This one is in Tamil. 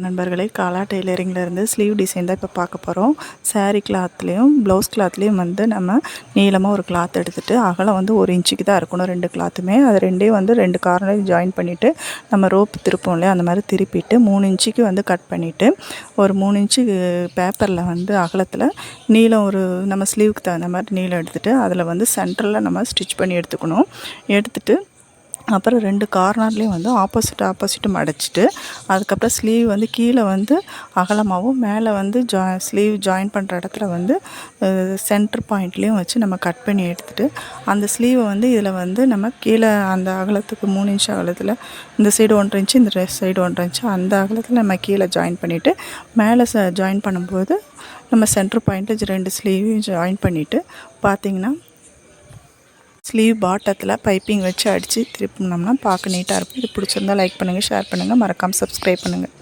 நண்பர்களே, காலா டெய்லரிங்கில் இருந்து ஸ்லீவ் டிசைன் தான் இப்போ பார்க்க போகிறோம். சாரீ கிளாத்லேயும் ப்ளவுஸ் கிளாத்லேயும் வந்து நம்ம நீளமாக ஒரு கிளாத் எடுத்துகிட்டு அகலம் வந்து 1 இன்ச்சுக்கு தான் இருக்கணும். 2 கிளாத்துமே அது ரெண்டையும் வந்து 2 கார்னரையும் ஜாயின் பண்ணிவிட்டு நம்ம ரோப் திருப்போம் இல்லையா, அந்த மாதிரி திருப்பிட்டு 3 இன்ச்சுக்கு வந்து கட் பண்ணிவிட்டு ஒரு 3 இன்ச்சு பேப்பரில் வந்து அகலத்தில் நீளம் ஒரு நம்ம ஸ்லீவுக்கு தகுந்த மாதிரி நீளம் எடுத்துகிட்டு அதில் வந்து சென்டரில் நம்ம ஸ்டிச் பண்ணி எடுத்துக்கணும். எடுத்துகிட்டு அப்புறம் 2 கார்னர்லேயும் வந்து ஆப்போசிட் மடிச்சிட்டு அதுக்கப்புறம் ஸ்லீவ் வந்து கீழே வந்து அகலமாகவும் மேலே வந்து ஸ்லீவ் ஜாயின் பண்ணுற இடத்துல வந்து சென்டர் பாயிண்ட்லேயும் வச்சு நம்ம கட் பண்ணி எடுத்துகிட்டு அந்த ஸ்லீவை வந்து இதில் வந்து நம்ம கீழே அந்த அகலத்துக்கு 3 இன்ச் அகலத்தில் இந்த சைடு 1.5 இன்ச்சு இந்த சைடு 1.5 இன்ச்சு அந்த அகலத்தில் நம்ம கீழே ஜாயின் பண்ணிவிட்டு மேலே ஜாயின் பண்ணும்போது நம்ம சென்டர் பாயிண்ட்டு 2 ஸ்லீவையும் ஜாயின் பண்ணிவிட்டு பார்த்திங்கன்னா ஸ்லீவ் பாட்டத்தில் பைப்பிங் வச்சு அடித்து திருப்பினோம்னா பார்க்க நீட்டாக இருக்கும். இது பிடிச்சிருந்தால் லைக் பண்ணுங்கள், ஷேர் பண்ணுங்கள், மறக்காமல் சப்ஸ்கிரைப் பண்ணுங்கள்.